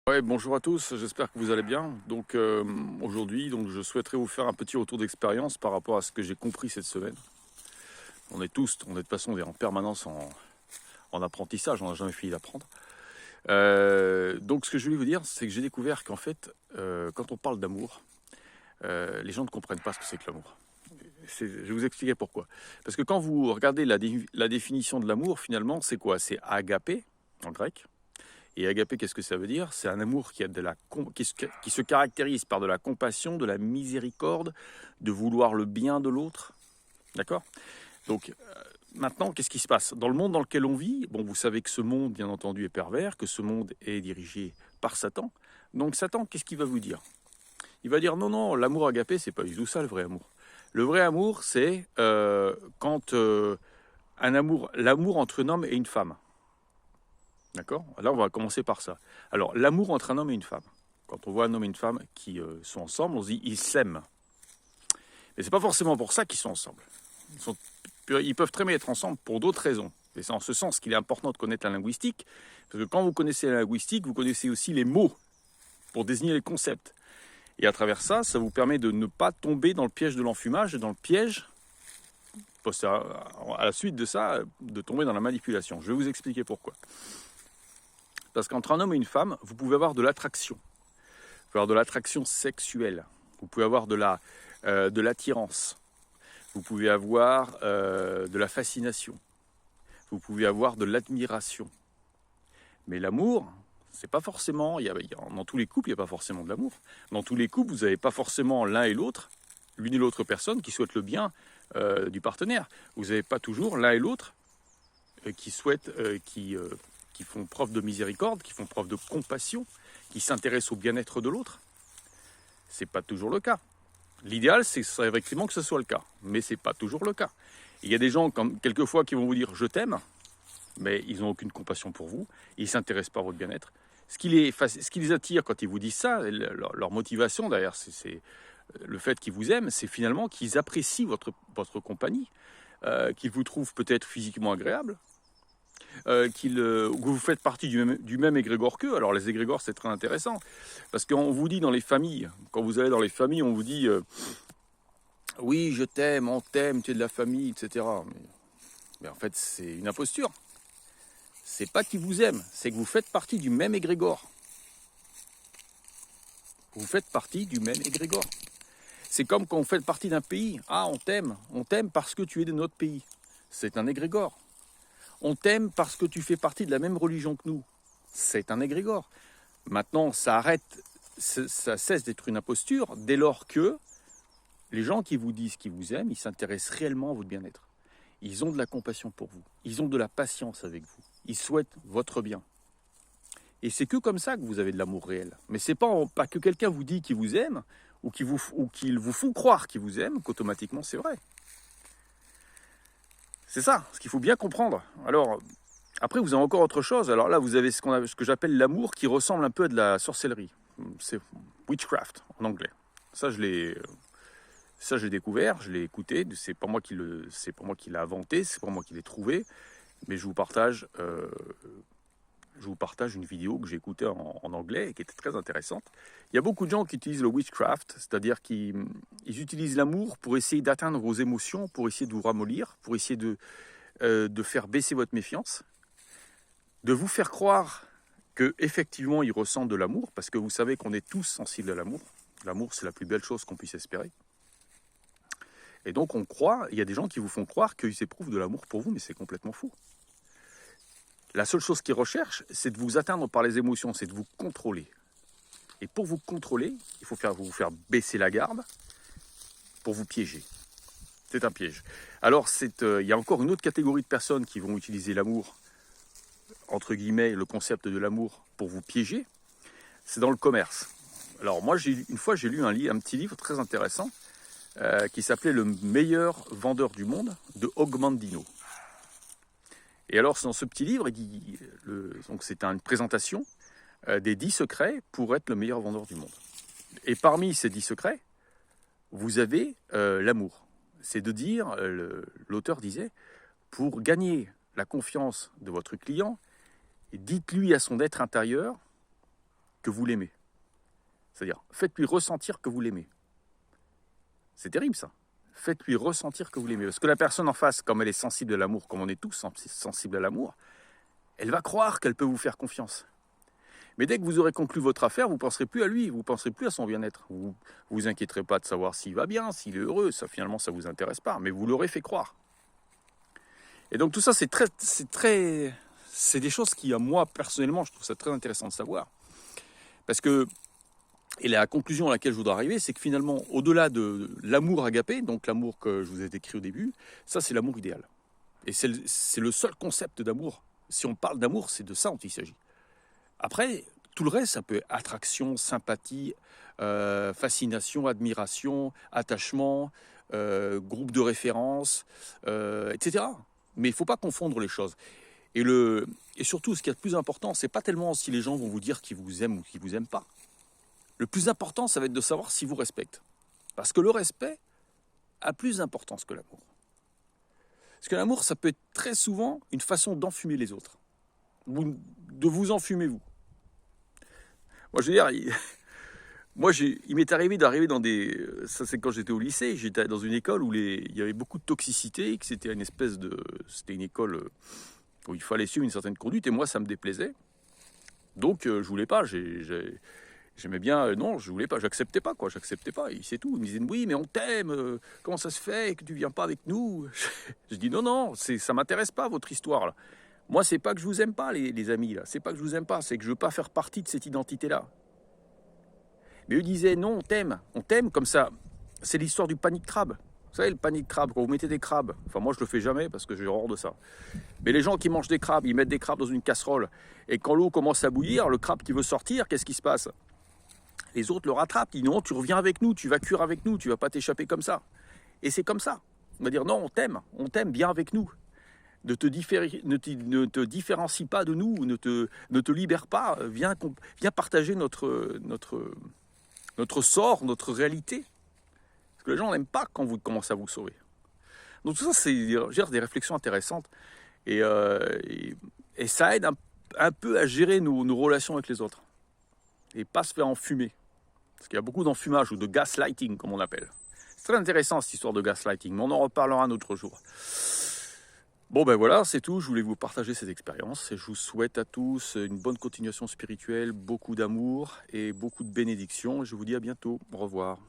Ouais, bonjour à tous, j'espère que vous allez bien. Aujourd'hui, je souhaiterais vous faire un petit retour d'expérience par rapport à ce que j'ai compris cette semaine. On est de toute façon on est en permanence en apprentissage, on n'a jamais fini d'apprendre. Donc ce que je voulais vous dire, c'est que j'ai découvert qu'en fait, quand on parle d'amour, les gens ne comprennent pas ce que c'est que l'amour. Je vais vous expliquer pourquoi. Parce que quand vous regardez la définition de l'amour, finalement, c'est quoi? C'est agapé, en grec. Et agapé, qu'est-ce que ça veut dire? C'est un amour qui se caractérise par de la compassion, de la miséricorde, de vouloir le bien de l'autre. D'accord? Donc, maintenant, qu'est-ce qui se passe? Dans le monde dans lequel on vit, bon, vous savez que ce monde, bien entendu, est pervers, que ce monde est dirigé par Satan. Donc, Satan, qu'est-ce qu'il va vous dire? Il va dire non, non, l'amour agapé, c'est pas du tout ça le vrai amour. Le vrai amour, c'est l'amour entre un homme et une femme. D'accord? Là, on va commencer par ça. Alors, l'amour entre un homme et une femme. Quand on voit un homme et une femme qui sont ensemble, on se dit ils s'aiment. Mais c'est pas forcément pour ça qu'ils sont ensemble. Ils peuvent très bien être ensemble pour d'autres raisons. Et c'est en ce sens qu'il est important de connaître la linguistique, parce que quand vous connaissez la linguistique, vous connaissez aussi les mots pour désigner les concepts. Et à travers ça, ça vous permet de ne pas tomber dans le piège de l'enfumage et dans le piège, à la suite de ça, de tomber dans la manipulation. Je vais vous expliquer pourquoi. Parce qu'entre un homme et une femme, vous pouvez avoir de l'attraction. Vous pouvez avoir de l'attraction sexuelle. Vous pouvez avoir de l'attirance. Vous pouvez avoir de la fascination. Vous pouvez avoir de l'admiration. Mais l'amour, c'est pas forcément... dans tous les couples, il n'y a pas forcément de l'amour. Dans tous les couples, vous n'avez pas forcément l'un et l'autre, l'une et l'autre personne qui souhaitent le bien du partenaire. Vous n'avez pas toujours l'un et l'autre qui font preuve de miséricorde, qui font preuve de compassion, qui s'intéressent au bien-être de l'autre. C'est pas toujours le cas. L'idéal, c'est effectivement que ce soit le cas, mais c'est pas toujours le cas. Il y a des gens, quelquefois, qui vont vous dire « je t'aime », mais ils n'ont aucune compassion pour vous, ils ne s'intéressent pas à votre bien-être. Ce qui les attire quand ils vous disent ça, leur motivation derrière, c'est le fait qu'ils vous aiment, c'est finalement qu'ils apprécient votre compagnie, qu'ils vous trouvent peut-être physiquement agréable, que vous faites partie du même égrégore qu'eux. Alors les égrégores, c'est très intéressant, parce qu'on vous dit dans les familles, quand vous allez dans les familles, on vous dit oui, je t'aime, on t'aime, tu es de la famille, etc. Mais en fait, c'est une imposture. C'est pas qu'ils vous aiment, c'est que vous faites partie du même égrégore. Vous faites partie du même égrégore. C'est comme quand vous faites partie d'un pays. Ah, on t'aime parce que tu es de notre pays. C'est un égrégore. On t'aime parce que tu fais partie de la même religion que nous. C'est un égrégore. Maintenant, ça cesse d'être une imposture dès lors que les gens qui vous disent qu'ils vous aiment, ils s'intéressent réellement à votre bien-être. Ils ont de la compassion pour vous. Ils ont de la patience avec vous. Ils souhaitent votre bien. Et c'est que comme ça que vous avez de l'amour réel. Mais c'est pas que quelqu'un vous dit qu'il vous aime ou qu'ils vous font croire qu'il vous aime qu'automatiquement c'est vrai. C'est ça, ce qu'il faut bien comprendre. Alors, après, vous avez encore autre chose. Alors là, vous avez ce que j'appelle l'amour qui ressemble un peu à de la sorcellerie. C'est witchcraft en anglais. Ça, je l'ai découvert, je l'ai écouté. C'est pas moi qui l'ai inventé, c'est pas moi qui l'ai trouvé. Mais je vous partage une vidéo que j'ai écoutée en anglais et qui était très intéressante. Il y a beaucoup de gens qui utilisent le witchcraft, c'est-à-dire qu'ils utilisent l'amour pour essayer d'atteindre vos émotions, pour essayer de vous ramollir, pour essayer de faire baisser votre méfiance, de vous faire croire qu'effectivement ils ressentent de l'amour, parce que vous savez qu'on est tous sensibles à l'amour. L'amour, c'est la plus belle chose qu'on puisse espérer. Et donc il y a des gens qui vous font croire qu'ils éprouvent de l'amour pour vous, mais c'est complètement faux. La seule chose qu'ils recherchent, c'est de vous atteindre par les émotions, c'est de vous contrôler. Et pour vous contrôler, il faut vous faire baisser la garde pour vous piéger. C'est un piège. Alors, il y a encore une autre catégorie de personnes qui vont utiliser l'amour, entre guillemets, le concept de l'amour, pour vous piéger. C'est dans le commerce. Alors, moi, une fois, j'ai lu un petit livre très intéressant qui s'appelait « Le meilleur vendeur du monde » de Ogmandino. Et alors, dans ce petit livre, donc c'est une présentation des 10 secrets pour être le meilleur vendeur du monde. Et parmi ces 10 secrets, vous avez l'amour. C'est de dire, l'auteur disait, pour gagner la confiance de votre client, dites-lui à son être intérieur que vous l'aimez. C'est-à-dire, faites-lui ressentir que vous l'aimez. C'est terrible ça. Faites-lui ressentir que vous l'aimez. Parce que la personne en face, comme elle est sensible à l'amour, comme on est tous sensibles à l'amour, elle va croire qu'elle peut vous faire confiance. Mais dès que vous aurez conclu votre affaire, vous ne penserez plus à lui, vous ne penserez plus à son bien-être. Vous vous inquiéterez pas de savoir s'il va bien, s'il est heureux, ça finalement ça ne vous intéresse pas, mais vous l'aurez fait croire. Et donc tout ça, c'est des choses qui, à moi personnellement, je trouve ça très intéressant de savoir. Parce que, et la conclusion à laquelle je voudrais arriver, c'est que finalement, au-delà de l'amour agapé, donc l'amour que je vous ai décrit au début, ça c'est l'amour idéal. Et c'est le seul concept d'amour. Si on parle d'amour, c'est de ça dont il s'agit. Après, tout le reste, ça peut être attraction, sympathie, fascination, admiration, attachement, groupe de référence, etc. Mais il ne faut pas confondre les choses. Et surtout, ce qui est le plus important, ce n'est pas tellement si les gens vont vous dire qu'ils vous aiment ou qu'ils ne vous aiment pas. Le plus important, ça va être de savoir s'ils vous respectent. Parce que le respect a plus d'importance que l'amour. Parce que l'amour, ça peut être très souvent une façon d'enfumer les autres. De vous enfumer, vous. Moi, je veux dire, il m'est arrivé d'arriver dans des... Ça, c'est quand j'étais au lycée. J'étais dans une école où il y avait beaucoup de toxicité, que c'était c'était une école où il fallait suivre une certaine conduite, et moi, ça me déplaisait. Donc, je voulais pas. J'aimais bien... non, je voulais pas. J'acceptais pas, quoi. J'acceptais pas. Et c'est tout. Ils me disaient, oui, mais on t'aime. Comment ça se fait que tu viens pas avec nous? Je dis, non, ça m'intéresse pas, votre histoire, là. Moi, c'est pas que je vous aime pas, les amis, là. C'est pas que je vous aime pas, c'est que je veux pas faire partie de cette identité-là. Mais eux disaient, non, on t'aime comme ça. C'est l'histoire du panier de crabe. Vous savez, le panier de crabe, quand vous mettez des crabes, enfin moi je le fais jamais parce que j'ai horreur de ça. Mais les gens qui mangent des crabes, ils mettent des crabes dans une casserole. Et quand l'eau commence à bouillir, le crabe qui veut sortir, qu'est-ce qui se passe? Les autres le rattrapent, ils disent, non, tu reviens avec nous, tu vas cuire avec nous, tu vas pas t'échapper comme ça. Et c'est comme ça. On va dire, non, on t'aime, viens avec nous. Ne te différencie pas de nous, ne te libère pas, viens partager notre sort, notre réalité. Parce que les gens n'aiment pas quand vous commencez à vous sauver. Donc tout ça, c'est des réflexions intéressantes. Et ça aide un peu à gérer nos relations avec les autres. Et pas se faire enfumer. Parce qu'il y a beaucoup d'enfumage ou de gaslighting, comme on appelle. C'est très intéressant cette histoire de gaslighting, mais on en reparlera un autre jour. Bon ben voilà, c'est tout, je voulais vous partager cette expérience et je vous souhaite à tous une bonne continuation spirituelle, beaucoup d'amour et beaucoup de bénédictions. Je vous dis à bientôt, au revoir.